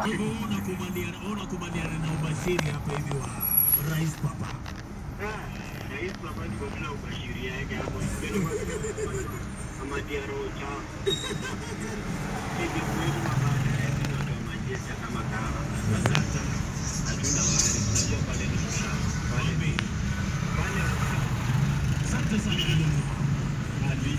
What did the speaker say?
Unakubaliana na ubashiri hapa hivi wa Rais Papa? Rais Papa ni kwa bila ubashiri yake hapo. Kama diarocha. Hivi kweli mama ndio majesha kama kawa. Asante. Hatuna wale tunajua pale ni pale. Asante sana. Hadi